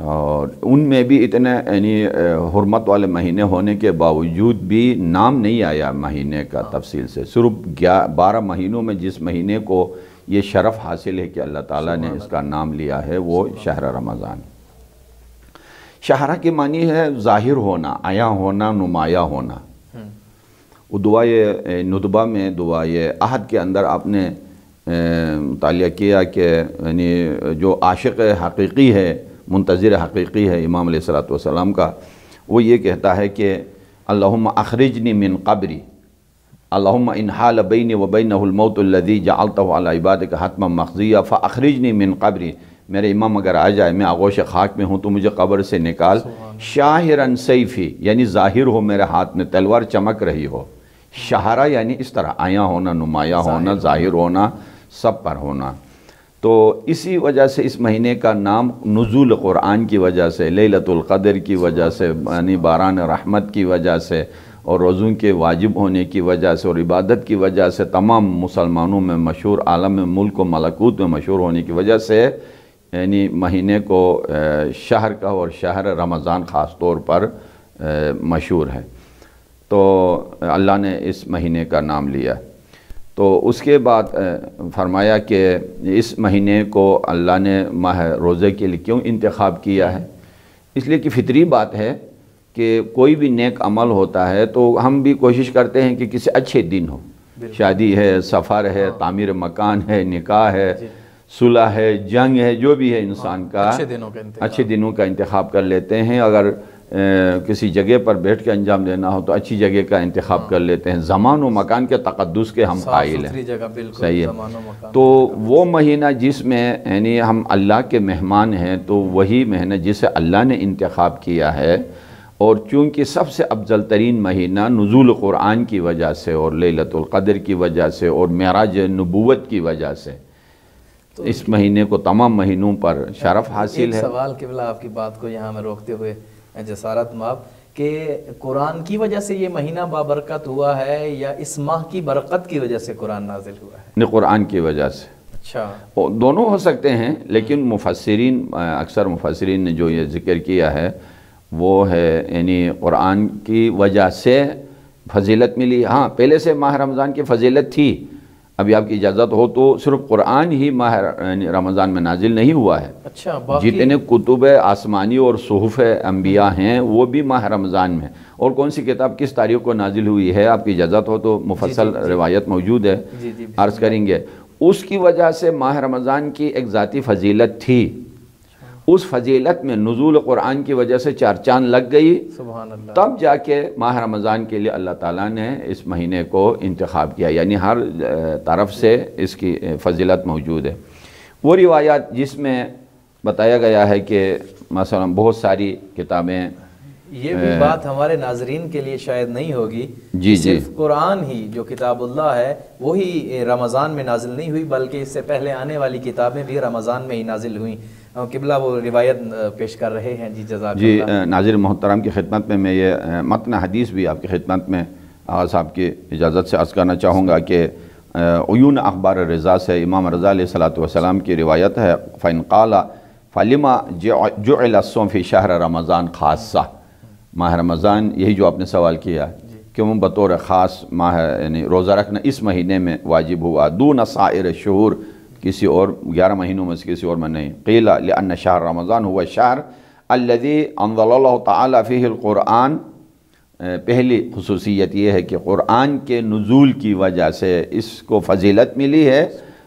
اور ان میں بھی اتنے یعنی حرمت والے مہینے ہونے کے باوجود بھی نام نہیں آیا مہینے کا تفصیل سے، صرف 12 مہینوں میں جس مہینے کو یہ شرف حاصل ہے کہ اللہ تعالیٰ نے اس کا نام لیا ہے وہ شہر رمضان۔ شہرہ کی معنی ہے ظاہر ہونا، عیاں ہونا، نمایاں ہونا۔ وہ دعائے ندبہ میں دعائے عہد کے اندر آپ نے مطالعہ کیا کہ یعنی جو عاشق حقیقی ہے، منتظر حقیقی ہے امام علیہ السلام کا، وہ یہ کہتا ہے کہ اللہم اخرجنی من قبری، اللہم ان حال بینی و بینہ الموت الذی جعلتہ علی عبادک حتما مخزیہ فاخرجنی من قبری، میرے امام اگر آ جائے میں آغوش خاک میں ہوں تو مجھے قبر سے نکال، شاہرن سیفی یعنی ظاہر ہو میرے ہاتھ میں تلوار چمک رہی ہو، شہرہ یعنی اس طرح عیاں ہونا، نمایاں ہونا، ظاہر ہونا، سب پر ہونا۔ تو اسی وجہ سے اس مہینے کا نام نزول قرآن کی وجہ سے، لیلۃ القدر کی وجہ سے، یعنی باران رحمت کی وجہ سے، اور روزوں کے واجب ہونے کی وجہ سے، اور عبادت کی وجہ سے، تمام مسلمانوں میں مشہور، عالم ملک و ملکوت میں مشہور ہونے کی وجہ سے یعنی مہینے کو شہر کا اور شہر رمضان خاص طور پر مشہور ہے۔ تو اللہ نے اس مہینے کا نام لیا۔ تو اس کے بعد فرمایا کہ اس مہینے کو اللہ نے ماہ روزے کے لیے کیوں انتخاب کیا ہے؟ اس لیے کہ فطری بات ہے کہ کوئی بھی نیک عمل ہوتا ہے تو ہم بھی کوشش کرتے ہیں کہ کسی اچھے دن ہو، شادی ہے، سفر ہے، تعمیر مکان ہے، نکاح ہے، صلح ہے، جنگ ہے، جو بھی ہے انسان کا اچھے دنوں کا انتخاب کر لیتے ہیں۔ اگر کسی جگہ پر بیٹھ کے انجام دینا ہو تو اچھی جگہ کا انتخاب کر لیتے ہیں۔ زمان و مکان کے تقدس کے ہم قائل ہیں، صحیح ہے۔ تو وہ مہینہ جس میں یعنی ہم اللہ کے مہمان ہیں تو وہی مہینہ جسے اللہ نے انتخاب کیا ہے، اور چونکہ سب سے افضل ترین مہینہ نزول قرآن کی وجہ سے اور لیلۃ القدر کی وجہ سے اور معراج نبوت کی وجہ سے اس مہینے کو تمام مہینوں پر شرف حاصل ہے۔ ایک سوال قبلہ آپ کی بات کو یہاں میں روکتے ہوئے جسارت ماب کہ قرآن کی وجہ سے یہ مہینہ بابرکت ہوا ہے یا اس ماہ کی برکت کی وجہ سے قرآن نازل ہوا ہے؟ نہیں، قرآن کی وجہ سے۔ اچھا، دونوں ہو سکتے ہیں، لیکن مفسرین اکثر مفسرین نے جو یہ ذکر کیا ہے وہ ہے یعنی قرآن کی وجہ سے فضیلت ملی۔ ہاں، پہلے سے ماہ رمضان کی فضیلت تھی، ابھی آپ کی اجازت ہو تو صرف قرآن ہی ماہ رمضان میں نازل نہیں ہوا ہے۔ اچھا، جتنے کتب آسمانی اور صحف انبیاء ہیں وہ بھی ماہ رمضان میں، اور کون سی کتاب کس تاریخ کو نازل ہوئی ہے آپ کی اجازت ہو تو مفصل روایت موجود ہے، عرض کریں گے۔ اس کی وجہ سے ماہ رمضان کی ایک ذاتی فضیلت تھی، اس فضیلت میں نزول قرآن کی وجہ سے چار چاند لگ گئی، سبحان اللہ، تب جا کے ماہ رمضان کے لیے اللہ تعالیٰ نے اس مہینے کو انتخاب کیا، یعنی ہر طرف سے اس کی فضیلت موجود ہے۔ وہ روایات جس میں بتایا گیا ہے کہ مثلا بہت ساری کتابیں، یہ بھی بات ہمارے ناظرین کے لیے شاید نہیں ہوگی، جی صرف قرآن ہی جو کتاب اللہ ہے وہی رمضان میں نازل نہیں ہوئی، بلکہ اس سے پہلے آنے والی کتابیں بھی رمضان میں ہی نازل ہوئیں۔ قبلہ وہ روایت پیش کر رہے ہیں، جی جزاک اللہ۔ جی ناظر محترم کی خدمت میں یہ متن حدیث بھی آپ کی خدمت میں آغا صاحب کی اجازت سے عرض کرنا چاہوں گا کہ عیون اخبار رضا سے امام رضا علیہ السلام کی روایت ہے، فَإِنْ قَالَ فَلِمَا جُعِلَ الصَّوْمُ فِي شَهْرِ رمضان خاصہ، ماہ رمضان یہی جو آپ نے سوال کیا کیوں بطور خاص ماہ یعنی روزہ رکھنا اس مہینے میں واجب ہوا، دون سائر الشہور، کسی اور 11 مہینوں میں سے کسی اور میں نہیں۔ قیل لأن شہر رمضان هو الشہر الذي انزل اللہ تعالی فیہ القرآن، پہلی خصوصیت یہ ہے کہ قرآن کے نزول کی وجہ سے اس کو فضیلت ملی ہے،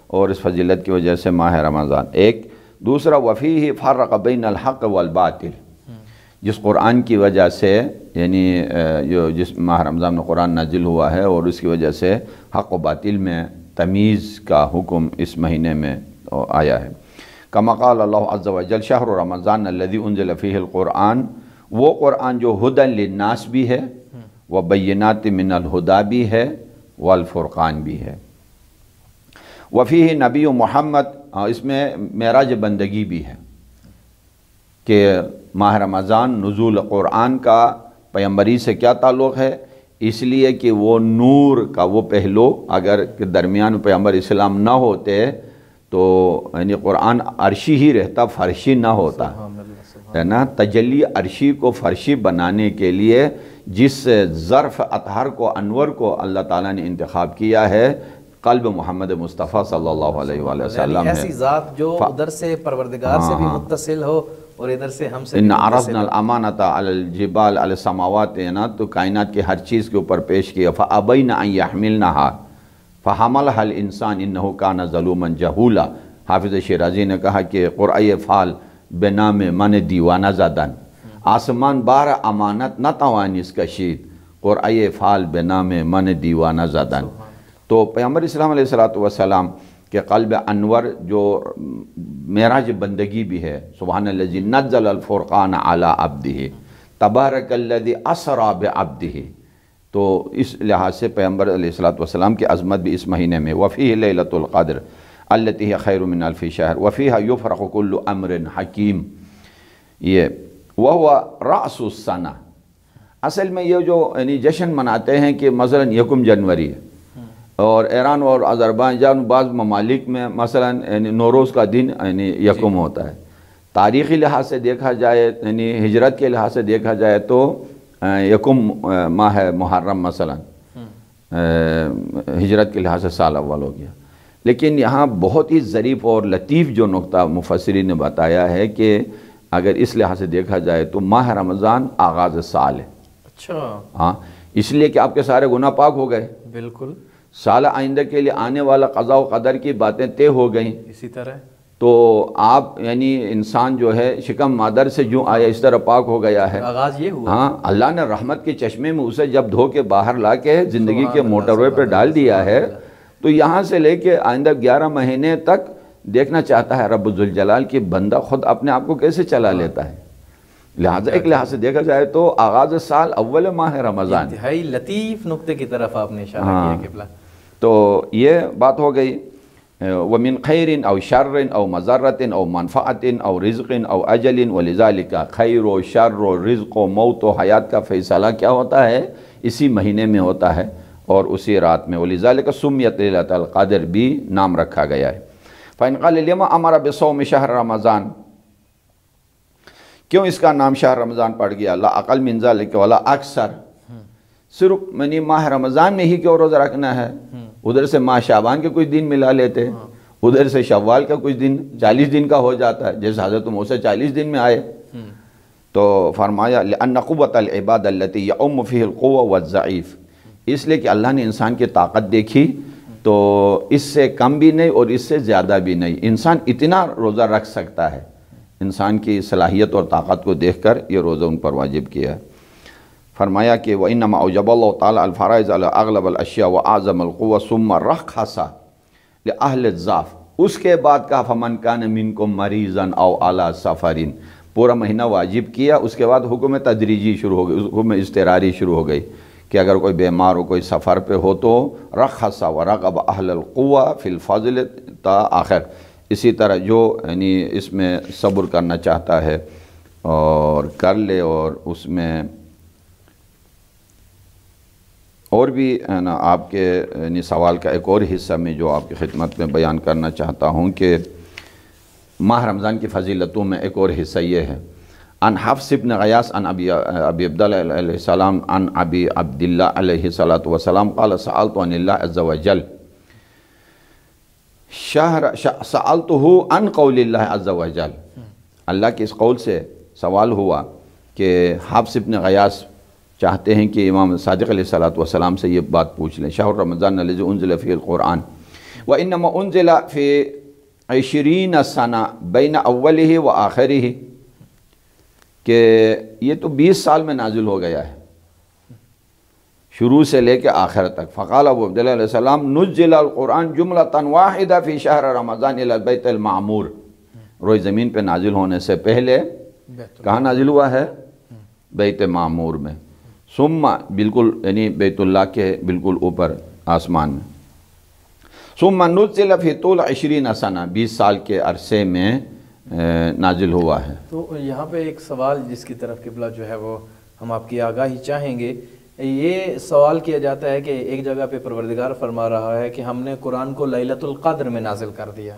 اور اس فضیلت کی وجہ سے ماہ رمضان ایک۔ دوسرا وفیہ فرق بین الحق والباطل، جس قرآن کی وجہ سے یعنی جس ماہ رمضان میں قرآن نازل ہوا ہے اور اس کی وجہ سے حق و باطل میں تمیز کا حکم اس مہینے میں آیا ہے۔ کما قال اللہ عز وجل شہر رمضان الذی انزل فیہ القرآن، وہ قرآن جو ھدی للناس بھی ہے، وبینات من الہدی بھی ہے، والفرقان بھی ہے۔ وفیہ نبی محمد، اس میں معراج بندگی بھی ہے کہ ماہ رمضان نزول قرآن کا پیغمبری سے کیا تعلق ہے، اس لیے کہ وہ نور کا وہ پہلو، اگر درمیان پیغمبر اسلام نہ ہوتے تو یعنی قرآن عرشی ہی رہتا، فرشی نہ ہوتا۔ ہے نا، تجلی عرشی کو فرشی بنانے کے لیے جس ظرف اطہر کو، انور کو اللہ تعالیٰ نے انتخاب کیا ہے، قلب محمد مصطفیٰ صلی اللہ علیہ وآلہ وسلم ہے۔ ایسی ذات جو ادھر سے پروردگار سے بھی متصل ہو اور ادھر سے ہم سے بھی ان متصل عرضنا الامانۃ علی الجبال علی السماوات، نا تو کائنات کی ہر چیز کے اوپر پیش کیا، فابین ان یحملنها فحملها الانسان انه کان ظلوما جہولا۔ حافظ شیرازی نے کہا کہ قرآن فال بنام من دیوانہ زدن، آسمان بار امانت نہ توانست کشید، قرآن فال بنام من دیوانہ زدن۔ تو پیغمبر اسلام علیہ السلام کہ قلب انور جو معراج بندگی بھی ہے، سبحان الذی نزل الفرقان علی عبدہ تبارک الذی اسری بعبدہ، تو اس لحاظ سے پیغمبر علیہ السلام کی عظمت بھی اس مہینے میں، وفیہ لیلۃ القدر التی ہی خیر من الف شہر وفیہا یفرق کل امر حکیم، یہ وہو رأس السنہ۔ اصل میں یہ جو یعنی جشن مناتے ہیں کہ مثلا یکم جنوری ہے، اور ایران اور آذربائیجان بعض ممالک میں مثلا یعنی نوروز کا دن یعنی یکم ہوتا ہے۔ تاریخی لحاظ سے دیکھا جائے، یعنی ہجرت کے لحاظ سے دیکھا جائے تو یکم ماہ محرم مثلا ہجرت کے لحاظ سے سال اول ہو گیا، لیکن یہاں بہت ہی ظریف اور لطیف جو نقطہ مفسرین نے بتایا ہے کہ اگر اس لحاظ سے دیکھا جائے تو ماہ رمضان آغاز سال ہے۔ اچھا، ہاں، اس لیے کہ آپ کے سارے گناہ پاک ہو گئے، بالکل، سال آئندہ کے لیے آنے والا قضاء و قدر کی باتیں طے ہو گئیں، اسی طرح تو آپ یعنی انسان جو ہے شکم مادر سے جو آیا اس طرح پاک ہو گیا ہے۔ آغاز یہ ہوا، ہاں، اللہ نے رحمت کے چشمے میں اسے جب دھو کے باہر لا کے زندگی کے موٹر وے پہ ڈال دیا ہے، تو یہاں سے لے کے آئندہ 11 مہینے تک دیکھنا چاہتا ہے رب ذوالجلال کی بندہ خود اپنے آپ کو کیسے چلا لیتا ہے۔ لہٰذا ایک لحاظ سے دیکھا جائے تو آغاز سال اول ماہ رمضان، انتہائی لطیف نقطے کی طرف آپ نے اشارہ کیا قبلہ۔ تو یہ بات ہو گئی۔ وَمِنْ خَيْرٍ أَوْ شَرٍ أَوْ مَضَرَّةٍ أَوْ مَنْفَعَةٍ أَوْ رِزْقٍ أَوْ أَجَلٍ وَلِذَلِكَ خیر و شر و رزق و موت و حیات کا فیصلہ کیا ہوتا ہے؟ اسی مہینے میں ہوتا ہے اور اسی رات میں۔ وَلِذَلِكَ سُمِّيَتْ لَيْلَةَ الْقَدْرِ بھی نام رکھا گیا ہے۔ فَإِنْ قَالَ لِمَا أَمَرَ بِصَوْمِ شَهْرِ رمضان، کیوں اس کا نام شہر رمضان پڑ گیا؟ لا اقل من ذلك ولا اکثر، صرف منی ماہ رمضان میں ہی کیوں روزہ رکھنا ہے؟ ادھر سے ماہ شعبان کے کچھ دن ملا لیتے، ادھر سے شوال کا کچھ دن 40 دن کا ہو جاتا ہے، جیسے حضرت موسیٰ 40 دن میں آئے۔ تو فرمایا لأن قوت العباد التي يعم فيه القوة والضعيف، اس لیے کہ اللہ نے انسان کی طاقت دیکھی تو اس سے کم بھی نہیں اور اس سے زیادہ بھی نہیں، انسان اتنا روزہ رکھ سکتا ہے، انسان کی صلاحیت اور طاقت کو دیکھ کر یہ روزہ ان پر واجب کیا ہے۔ فرمایا کہ وَإِنَّمَا أَوْجَبَ اللَّهُ تَعَالَى الْفَرَائِضَ عَلَى أَغْلَبِ الْأَشْيَاءِ وَأَعْظَمَ الْقُوَّةِ ثُمَّ رَخَّصَ لِأَهْلِ الضَّعْفِ، اس کے بعد کہا فَمَنْ كَانَ مِنْكُمْ مَرِيضًا أَوْ عَلَى سَفَرٍ، پورا مہینہ واجب کیا، اس کے بعد حکم تدریجی شروع ہو گئی، حکم اضطراری شروع ہو گئی کہ اگر کوئی بیمار ہو، کوئی سفر پہ ہو تو رخص ورغب اہل القوہ فی الفضل تا آخر۔ اسی طرح جو یعنی اس میں صبر کرنا چاہتا ہے اور کر لے، اور اس میں اور بھی نا آپ کے یعنی سوال کا ایک اور حصہ میں جو آپ کی خدمت میں بیان کرنا چاہتا ہوں کہ ماہ رمضان کی فضیلتوں میں ایک اور حصہ یہ ہے۔ عن حفص بن غیاث عن ابی عبداللہ علیہ السلام عن ابی عبداللہ علیہ السلام قال سألت عن اللہ عز وجل سألتہ عن قول اللہ عز وجل، اللہ کے اس قول سے سوال ہوا کہ حفص بن غیاث چاہتے ہیں کہ امام صادق علیہ السلام سے یہ بات پوچھ لیں۔ شہر رمضان الذی انزل فیہ القرآن وانما انزل فی 20 سنہ بین اولہ و آخرہ، کہ یہ تو 20 سال میں نازل ہو گیا ہے شروع سے لے کے آخر تک۔ فقال ابو عبداللہ علیہ السلام نزل القرآن جملۃ واحدہ فی شہر رمضان الی البیت المعمور، روئے زمین پہ نازل ہونے سے پہلے کہاں نازل ہوا ہے؟ بیت معمور میں، ثم بالکل یعنی بیت اللہ کے بالکل اوپر آسمان میں، ثم نزل فی طول 20 سنہ، 20 سال کے عرصے میں نازل ہوا ہے۔ تو یہاں پہ ایک سوال جس کی طرف قبلہ جو ہے وہ ہم آپ کی آگاہی چاہیں گے، یہ سوال کیا جاتا ہے کہ ایک جگہ پہ پروردگار فرما رہا ہے کہ ہم نے قرآن کو لیلۃ القدر میں نازل کر دیا،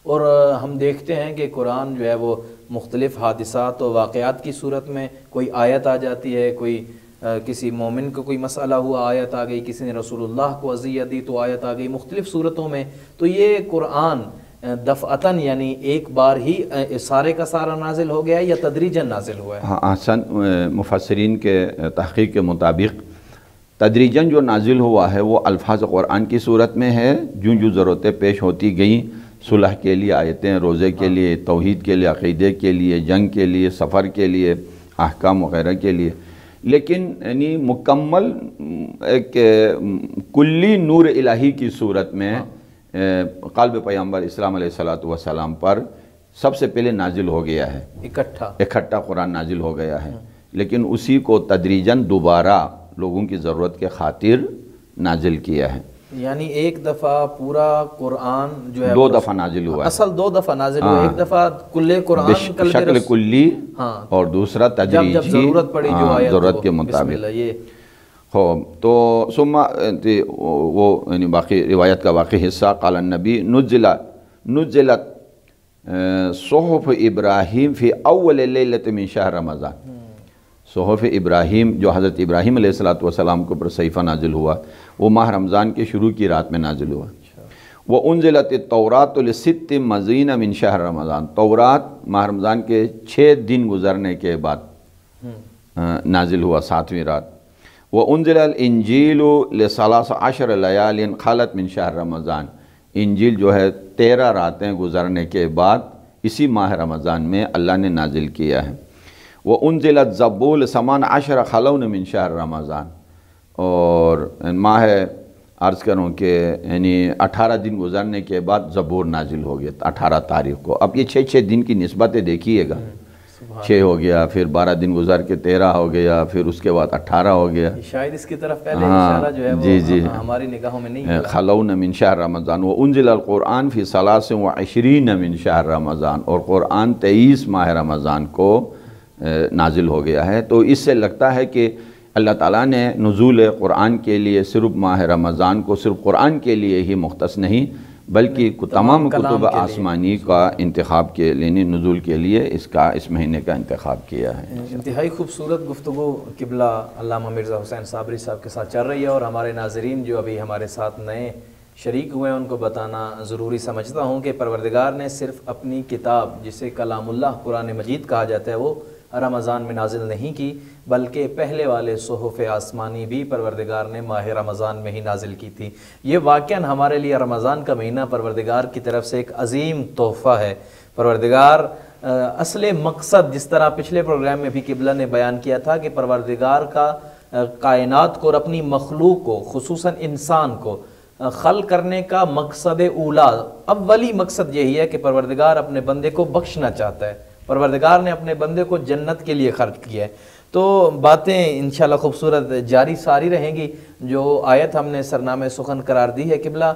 اور ہم دیکھتے ہیں کہ قرآن جو ہے وہ مختلف حادثات و واقعات کی صورت میں کوئی آیت آ جاتی ہے، کوئی کسی مومن کو کوئی مسئلہ ہوا آیت آ گئی، کسی نے رسول اللہ کو اذیت دی تو آیت آ گئی، مختلف صورتوں میں. تو یہ قرآن دفعتاً یعنی ایک بار ہی سارے کا سارا نازل ہو گیا یا تدریجاً نازل ہوا ہے؟ ہاں، احسن. مفسرین کے تحقیق کے مطابق تدریجاً جو نازل ہوا ہے وہ الفاظ قرآن کی صورت میں ہے. جو ضرورتیں پیش ہوتی گئیں، صلح کے لیے آیتیں، روزے کے لیے، توحید کے لیے، عقیدے کے لیے، جنگ کے لیے، سفر کے لیے، احکام وغیرہ کے لیے، لیکن یعنی مکمل ایک کلی نور الہی کی صورت میں قلب پیغمبر اسلام علیہ السلام پر سب سے پہلے نازل ہو گیا ہے. اکٹھا قرآن نازل ہو گیا ہے، لیکن اسی کو تدریجاً دوبارہ لوگوں کی ضرورت کے خاطر نازل کیا ہے. یعنی ایک دفعہ پورا قرآن جو ہے 2 دفعہ نازل ہوا ہے. اصل 2 دفعہ نازل ہوا، ایک دفعہ کل قرآن شکل کلی اور دوسرا تدریجی، جب ضرورت پڑی جو آیت ضرورت کے مطابق. تو ثم وہ یعنی باقی روایت کا باقی حصہ قال النبی نزلت صحف ابراہیم فی اول لیلۃ من شہر رمضان. صحف ابراہیم جو حضرت ابراہیم علیہ السلام کے اوپر صحیفہ نازل ہوا وہ ماہ رمضان کے شروع کی رات میں نازل ہوا. وَأُنزِلَتِ التَّوْرَاةُ لِسِتِّ مَزِينَ مِن شَهْرِ رمضان. تورات ماہ رمضان کے 6 دن گزرنے کے بعد نازل ہوا 7ویں رات. وَأُنزِلَ الْإِنجِيلُ ل13 لَيَالٍ خَلَتْ مِن شَهْرِ رمضان. انجیل جو ہے 13 راتیں گزرنے کے بعد اسی ماہ رمضان میں اللہ نے نازل کیا ہے. وَأُنزِلَ الزَّبُورُ ل18 خَلَوْنَ مِن شَهْرِ رمضان. اور ماہ عرض کروں کہ یعنی 18 دن گزرنے کے بعد زبور نازل ہو گیا 18 تاریخ کو. اب یہ 6 دن کی نسبتیں دیکھیے گا، 6 ہو گیا، پھر 12 دن گزر کے 13 ہو گیا، پھر اس کے بعد 18 ہو گیا. شاید اس کی طرف پہلے اشارہ جو ہے وہ ہماری نگاہوں میں نہیں ہے. خلون من شہر رمضان. وانزل القرآن فی 23 من شہر رمضان. اور قرآن 23 ماہ رمضان کو نازل ہو گیا ہے. تو اس سے لگتا ہے کہ اللہ تعالیٰ نے نزول قرآن کے لیے صرف ماہ رمضان کو صرف قرآن کے لیے ہی مختص نہیں بلکہ تمام کتب آسمانی کا انتخاب کے لیے نزول کے لیے اس مہینے کا انتخاب کیا ہے. انتہائی خوبصورت گفتگو قبلہ علامہ مرزا حسین صابری صاحب کے ساتھ چل رہی ہے، اور ہمارے ناظرین جو ابھی ہمارے ساتھ نئے شریک ہوئے ہیں ان کو بتانا ضروری سمجھتا ہوں کہ پروردگار نے صرف اپنی کتاب جسے کلام اللہ قرآن مجید کہا جاتا ہے وہ رمضان میں نازل نہیں کی، بلکہ پہلے والے صحف آسمانی بھی پروردگار نے ماہ رمضان میں ہی نازل کی تھی. یہ واقعاً ہمارے لیے رمضان کا مہینہ پروردگار کی طرف سے ایک عظیم تحفہ ہے. پروردگار اصل مقصد جس طرح پچھلے پروگرام میں بھی قبلہ نے بیان کیا تھا کہ پروردگار کا کائنات کو اور اپنی مخلوق کو خصوصاً انسان کو خلق کرنے کا مقصد اولا، اولی مقصد یہی ہے کہ پروردگار اپنے بندے کو بخشنا چاہتا ہے. پروردگار نے اپنے بندے کو جنت کے لیے خلق کیا ہے. تو باتیں انشاءاللہ خوبصورت جاری ساری رہیں گی. جو آیت ہم نے سرنامہ سخن قرار دی ہے قبلہ،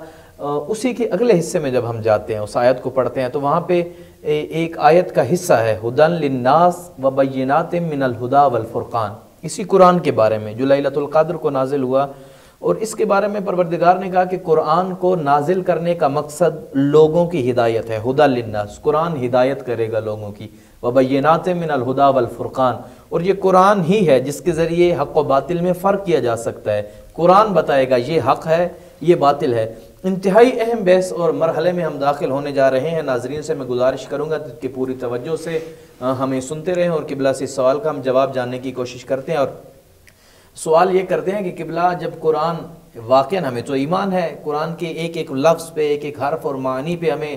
اسی کے اگلے حصے میں جب ہم جاتے ہیں اس آیت کو پڑھتے ہیں تو وہاں پہ ایک آیت کا حصہ ہے ہدن للناس وبینات من الہدی والفرقان. اسی قرآن کے بارے میں جو لیلۃ القدر کو نازل ہوا، اور اس کے بارے میں پروردگار نے کہا کہ قرآن کو نازل کرنے کا مقصد لوگوں کی ہدایت ہے. ہدی للناس، قرآن ہدایت کرے گا لوگوں کی. وبینات من الہدی والفرقان، اور یہ قرآن ہی ہے جس کے ذریعے حق و باطل میں فرق کیا جا سکتا ہے. قرآن بتائے گا یہ حق ہے یہ باطل ہے. انتہائی اہم بحث اور مرحلے میں ہم داخل ہونے جا رہے ہیں. ناظرین سے میں گزارش کروں گا کہ پوری توجہ سے ہمیں سنتے رہیں اور قبلہ سے اس سوال کا ہم جواب جاننے کی کوشش کرتے ہیں. اور سوال یہ کرتے ہیں کہ قبلہ جب قرآن واقعاً ہمیں تو ایمان ہے قرآن کے ایک ایک لفظ پہ ایک ایک حرف اور معنی پہ ہمیں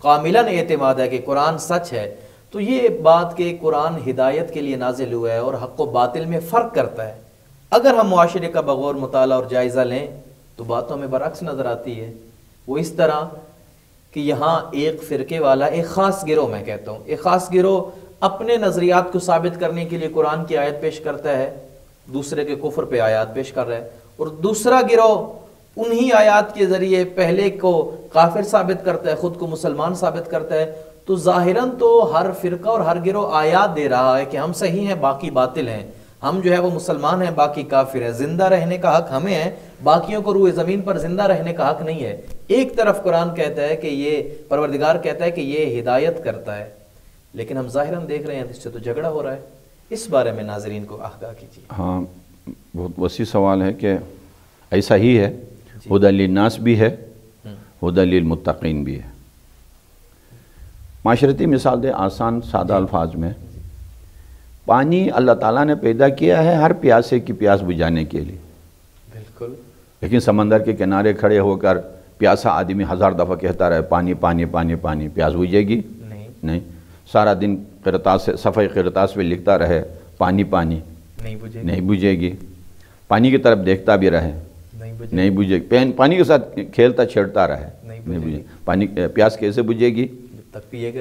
کاملاً اعتماد ہے کہ قرآن سچ ہے، تو یہ بات کہ قرآن ہدایت کے لیے نازل ہوا ہے اور حق و باطل میں فرق کرتا ہے، اگر ہم معاشرے کا بغور مطالعہ اور جائزہ لیں تو باتوں میں برعکس نظر آتی ہے. وہ اس طرح کہ یہاں ایک فرقے والا، ایک خاص گروہ، میں کہتا ہوں ایک خاص گروہ اپنے نظریات کو ثابت کرنے کے لیے قرآن کی آیت پیش کرتا ہے، دوسرے کے کفر پہ آیات پیش کر رہا ہے، اور دوسرا گروہ انہی آیات کے ذریعے پہلے کو کافر ثابت کرتا ہے، خود کو مسلمان ثابت کرتا ہے. تو ظاہراً تو ہر فرقہ اور ہر گروہ آیات دے رہا ہے کہ ہم صحیح ہیں باقی باطل ہیں، ہم جو ہے وہ مسلمان ہیں باقی کافر ہیں، زندہ رہنے کا حق ہمیں ہے، باقیوں کو روئے زمین پر زندہ رہنے کا حق نہیں ہے. ایک طرف قرآن کہتا ہے کہ یہ پروردگار کہتا ہے کہ یہ ہدایت کرتا ہے، لیکن ہم ظاہراً دیکھ رہے ہیں اس سے تو جھگڑا ہو رہا ہے، اس بارے میں ناظرین کو آگاہ کیجیے۔ ہاں، بہت وسیع سوال ہے کہ ایسا ہی ہے، ہدی للناس بھی ہے، ہدی للمتقین بھی ہے۔ معاشرتی مثال دے آسان سادہ الفاظ میں، پانی اللہ تعالیٰ نے پیدا کیا ہے ہر پیاسے کی پیاس بجھانے کے لیے، بالکل، لیکن سمندر کے کنارے کھڑے ہو کر پیاسا آدمی 1000 دفعہ کہتا رہے پانی پانی پانی پانی، پیاس بجھے گی؟ نہیں۔ سارا دن قرطاس سے صفحہ قرطاس پہ لکھتا رہے پانی پانی، نہیں بجھے گی۔ پانی کی طرف دیکھتا بھی رہے، نہیں بجھے گی۔ پانی کے ساتھ کھیلتا چھیڑتا رہے، نہیں بجھے۔ پانی پیاس کیسے بجھے گی؟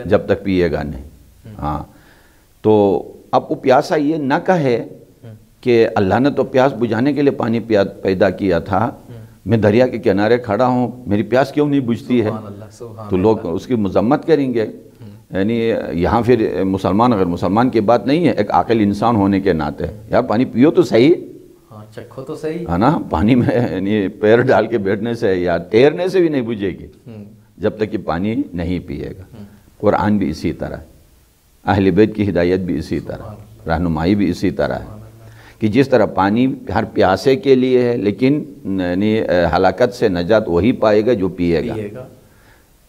جب تک پیے گا نہیں۔ ہاں، تو اب وہ پیاسا یہ نہ کہے کہ اللہ نے تو پیاس بجھانے کے لیے پانی پیدا کیا تھا، میں دریا کے کنارے کھڑا ہوں، میری پیاس کیوں نہیں بجھتی ہے؟ تو لوگ اس کی مذمت کریں گے۔ یعنی یہاں پھر مسلمان غیر مسلمان کی بات نہیں ہے، ایک عاقل انسان ہونے کے ناطے یار پانی پیو تو صحیح، چکھو تو صحیح ہے نا۔ پانی میں یعنی پیر ڈال کے بیٹھنے سے یا تیرنے سے بھی نہیں بجھے گی جب تک کہ پانی نہیں پیے گا۔ قرآن بھی اسی طرح، اہل بیت کی ہدایت بھی اسی طرح، رہنمائی بھی اسی طرح ہے کہ جس طرح پانی ہر پیاسے کے لیے ہے، لیکن یعنی ہلاکت سے نجات وہی پائے گا جو پیے گا۔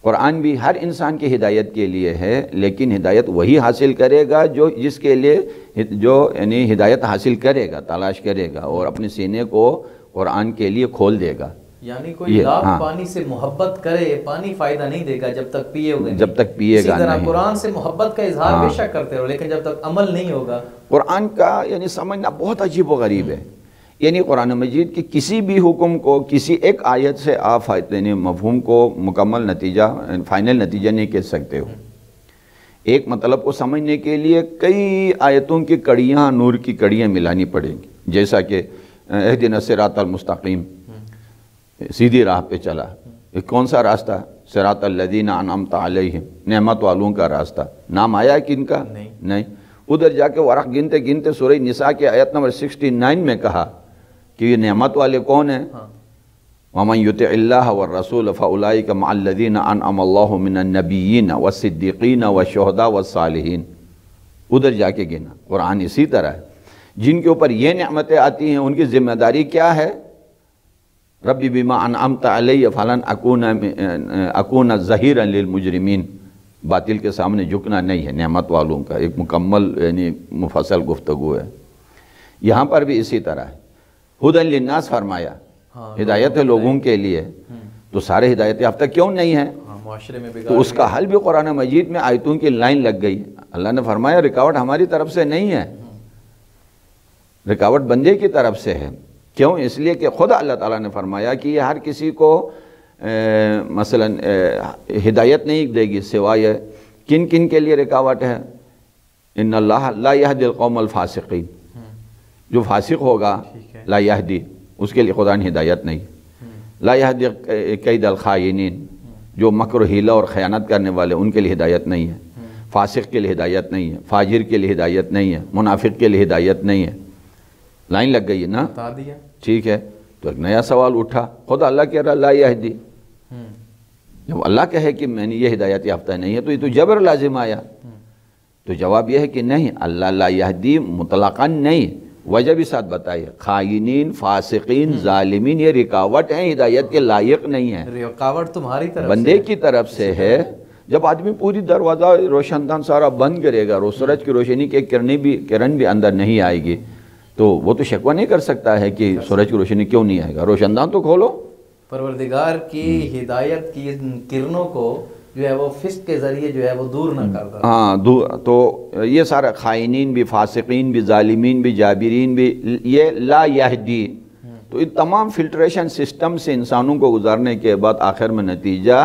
قرآن بھی ہر انسان کی ہدایت کے لیے ہے، لیکن ہدایت وہی حاصل کرے گا جو جس کے لیے جو یعنی ہدایت حاصل کرے گا، تلاش کرے گا اور اپنے سینے کو قرآن کے لیے کھول دے گا۔ یعنی کوئی لاکھ پانی سے محبت کرے، پانی فائدہ نہیں دے گا جب تک پیے ہوگا، جب تک پیے گا نہیں۔ قرآن سے محبت کا اظہار بے شک کرتے ہو، لیکن جب تک عمل نہیں ہوگا۔ قرآن کا یعنی سمجھنا بہت عجیب و غریب ہے۔ یعنی قرآن مجید کی کسی بھی حکم کو کسی ایک آیت سے آپ یعنی مفہوم کو مکمل نتیجہ فائنل نتیجہ نہیں کہہ سکتے ہو۔ ایک مطلب کو سمجھنے کے لیے کئی آیتوں کی کڑیاں، نور کی کڑیاں ملانی پڑیں گی، جیسا کہ اہدنا الصراط المستقیم، سیدھی راہ پہ چلا۔ یہ کون سا راستہ؟ صراط الذین انعمت علیہم، نعمت والوں کا راستہ۔ نام آیا ہے کن کا؟ نہیں۔ ادھر جا کے ورق گنتے گنتے سورہ نساء کے آیت نمبر 69 میں کہا کہ یہ نعمت والے کون ہیں؟ وَمَنْ يُطِعِ اللَّهَ وَالرَّسُولَ فَأُولَئِكَ مَعَ الَّذِينَ أَنْعَمَ اللَّهُ مِنَ النَّبِيِّينَ وَالصِّدِّيقِينَ وَالشُّهَدَاءِ وَالصَّالِحِينَ۔ ادھر جا کے گنا۔ قرآن اسی طرح ہے، جن کے اوپر یہ نعمتیں آتی ہیں ان کی ذمہ داری کیا ہے؟ ربی بما انعمت علی فلن اکون ظہیرا للمجرمین، باطل کے سامنے جھکنا نہیں ہے، نعمت والوں کا ایک مکمل یعنی مفصل گفتگو ہے۔ یہاں پر بھی اسی طرح ہے، ہدی للناس فرمایا، ہدایت ہے لوگوں کے لیے، تو سارے ہدایت یافتہ کیوں نہیں ہیں؟ معاشرے میں تو اس کا حل بھی قرآن مجید میں آیتوں کی لائن لگ گئی۔ اللہ نے فرمایا رکاوٹ ہماری طرف سے نہیں ہے، رکاوٹ بندے کی طرف سے ہے۔ کیوں؟ اس لیے کہ خود اللہ تعالیٰ نے فرمایا کہ یہ ہر کسی کو مثلا ہدایت نہیں دے گی سوائے کن کن کے لیے رکاوٹ ہے؟ ان اللہ لا یہدی القوم الفاسقین، جو فاسق ہوگا لا یہدی، اس کے لیے خدا نے ہدایت نہیں۔ لا یہدی کید الخائنین، جو مکر و حیلہ اور خیانت کرنے والے ان کے لیے ہدایت نہیں ہے، فاسق کے لیے ہدایت نہیں ہے، فاجر کے لیے ہدایت نہیں ہے، منافق کے لیے ہدایت نہیں ہے۔ لائن لگ گئی ہے نا؟ ٹھیک ہے، تو ایک نیا سوال اٹھا، خدا اللہ کہہ رہا لا یہدی، جب اللہ کہے کہ میں نے یہ ہدایت یافتہ نہیں ہے تو یہ تو جبر لازم آیا۔ تو جواب یہ ہے کہ نہیں، اللہ لا یہدی مطلقاً نہیں، وجہ بھی ساتھ بتائیے، خائنین، فاسقین، ظالمین یہ رکاوٹ ہیں، ہدایت کے لائق نہیں ہے، رکاوٹ تمہاری طرف بندے کی طرف سے ہے۔ جب آدمی پوری دروازہ روشن دان سارا بند کرے گا، سورج کی روشنی کی کرن بھی اندر نہیں آئے گی، تو وہ تو شکوہ نہیں کر سکتا ہے کہ سورج کی روشنی کیوں نہیں آئے گا، روشن دان تو کھولو۔ پروردگار کی ہدایت کی کرنوں کو جو ہے وہ فسق کے ذریعے جو ہے وہ دور نہ کرتا۔ ہاں، تو یہ سارا خائنین بھی، فاسقین بھی، ظالمین بھی، جابرین بھی، یہ لا یہدی، تو یہ تمام فلٹریشن سسٹم سے انسانوں کو گزارنے کے بعد آخر میں نتیجہ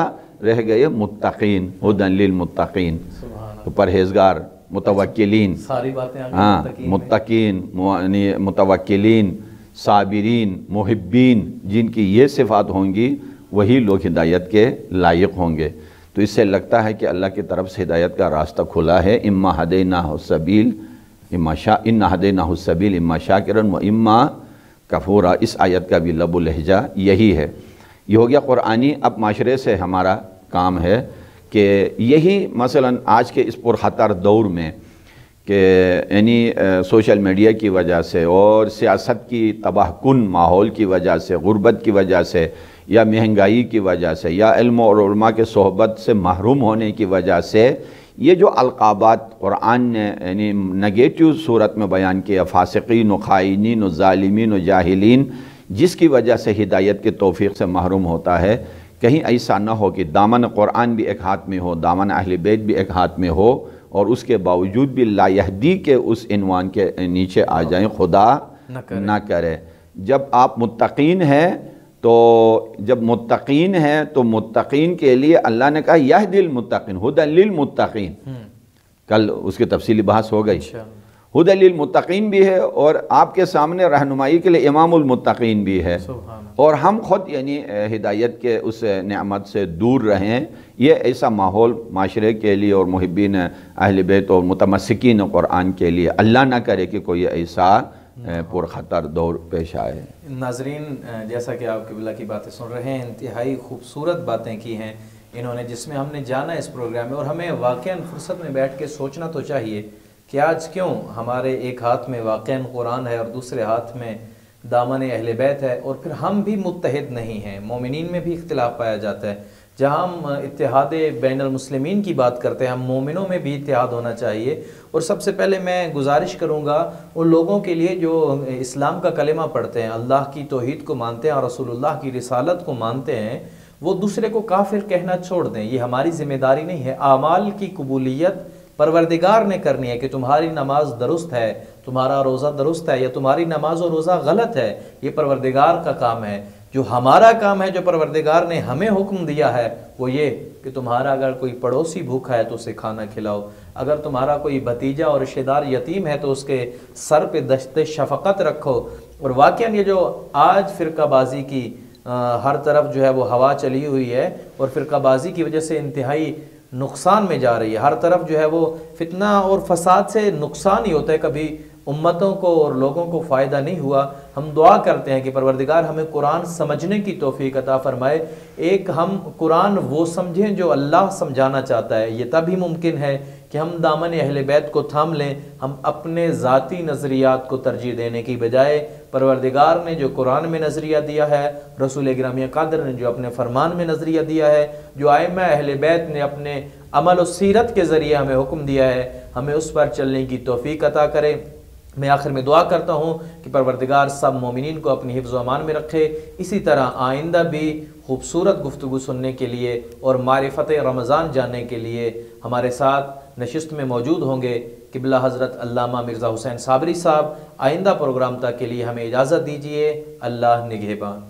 رہ گئے متقین، ہدی للمتقین، تو پرہیزگار، متوکلین، ساری باتیں ہاں، متقین، متوکلین، صابرین، محبین، جن کی یہ صفات ہوں گی وہی لوگ ہدایت کے لائق ہوں گے۔ تو اس سے لگتا ہے کہ اللہ کی طرف سے ہدایت کا راستہ کھلا ہے، اما ہدیناہ السبیل انا ہدیناہ السبیل اما شاکرا و اما کفورا۔ اس آیت کا بھی لب و لہجہ یہی ہے۔ یہ ہو گیا قرآنی۔ اب معاشرے سے ہمارا کام ہے کہ یہی مثلاً آج کے اس پرخطر دور میں کہ یعنی سوشل میڈیا کی وجہ سے اور سیاست کی تباہ کن ماحول کی وجہ سے، غربت کی وجہ سے یا مہنگائی کی وجہ سے یا علم اور علماء کے صحبت سے محروم ہونے کی وجہ سے یہ جو القابات قرآن نے یعنی نگیٹیو صورت میں بیان کیا، فاسقین و خائنین و ظالمین و جاہلین، جس کی وجہ سے ہدایت کے توفیق سے محروم ہوتا ہے، کہیں ایسا نہ ہو کہ دامن قرآن بھی ایک ہاتھ میں ہو، دامن اہل بیت بھی ایک ہاتھ میں ہو، اور اس کے باوجود بھی لا یہدی کے اس عنوان کے نیچے آ جائیں، خدا نہ کرے۔ جب آپ متقین ہیں تو متقین کے لیے اللہ نے کہا یہدی المتقین، ہدی للمتقین، کل اس کی تفصیلی بحث ہو گئی، ہدی للمتقین بھی ہے اور آپ کے سامنے رہنمائی کے لیے امام المتقین بھی ہے، اور ہم خود یعنی ہدایت کے اس نعمت سے دور رہیں، یہ ایسا ماحول معاشرے کے لیے اور محبین اہل بیت اور متمسکین قرآن کے لیے اللہ نہ کرے کہ کوئی ایسا پرخطر دور پیش آئے۔ ناظرین، جیسا کہ آپ قبلہ کی باتیں سن رہے ہیں، انتہائی خوبصورت باتیں کی ہیں انہوں نے، جس میں ہم نے جانا اس پروگرام میں، اور ہمیں واقعاً فرصت میں بیٹھ کے سوچنا تو چاہیے کہ آج کیوں ہمارے ایک ہاتھ میں واقعاً قرآن ہے اور دوسرے ہاتھ میں دامن اہل بیت ہے، اور پھر ہم بھی متحد نہیں ہیں، مومنین میں بھی اختلاف پایا جاتا ہے۔ جہاں ہم اتحاد بین المسلمین کی بات کرتے ہیں، ہم مومنوں میں بھی اتحاد ہونا چاہیے۔ اور سب سے پہلے میں گزارش کروں گا ان لوگوں کے لیے جو اسلام کا کلمہ پڑھتے ہیں، اللہ کی توحید کو مانتے ہیں اور رسول اللہ کی رسالت کو مانتے ہیں، وہ دوسرے کو کافر کہنا چھوڑ دیں۔ یہ ہماری ذمہ داری نہیں ہے۔ اعمال کی قبولیت پروردگار نے کرنی ہے کہ تمہاری نماز درست ہے، تمہارا روزہ درست ہے، یا تمہاری نماز اور روزہ غلط ہے، یہ پروردگار کا کام ہے۔ جو ہمارا کام ہے، جو پروردگار نے ہمیں حکم دیا ہے، وہ یہ کہ تمہارا اگر کوئی پڑوسی بھوکا ہے تو اسے کھانا کھلاؤ، اگر تمہارا کوئی بھتیجا اور رشتہ دار یتیم ہے تو اس کے سر پہ دشت شفقت رکھو۔ اور واقعاً یہ جو آج فرقہ بازی کی ہر طرف جو ہے وہ ہوا چلی ہوئی ہے، اور فرقہ بازی کی وجہ سے انتہائی نقصان میں جا رہی ہے، ہر طرف جو ہے وہ فتنہ اور فساد سے نقصان ہی ہوتا ہے، کبھی امتوں کو اور لوگوں کو فائدہ نہیں ہوا۔ ہم دعا کرتے ہیں کہ پروردگار ہمیں قرآن سمجھنے کی توفیق عطا فرمائے، ایک ہم قرآن وہ سمجھیں جو اللہ سمجھانا چاہتا ہے۔ یہ تبھی ممکن ہے کہ ہم دامن اہل بیت کو تھام لیں، ہم اپنے ذاتی نظریات کو ترجیح دینے کی بجائے پروردگار نے جو قرآن میں نظریہ دیا ہے، رسول گرامی قادر نے جو اپنے فرمان میں نظریہ دیا ہے، جو ائمہ اہل بیت نے اپنے عمل و سیرت کے ذریعے ہمیں حکم دیا ہے، ہمیں اس پر چلنے کی توفیق عطا کرے۔ میں آخر میں دعا کرتا ہوں کہ پروردگار سب مومنین کو اپنی حفظ و امان میں رکھے۔ اسی طرح آئندہ بھی خوبصورت گفتگو سننے کے لیے اور معرفت رمضان جاننے کے لیے ہمارے ساتھ نشست میں موجود ہوں گے قبلہ حضرت علامہ مرزا حسین صابری صاحب۔ آئندہ پروگرام تک کے لیے ہمیں اجازت دیجیے۔ اللہ نگہبان۔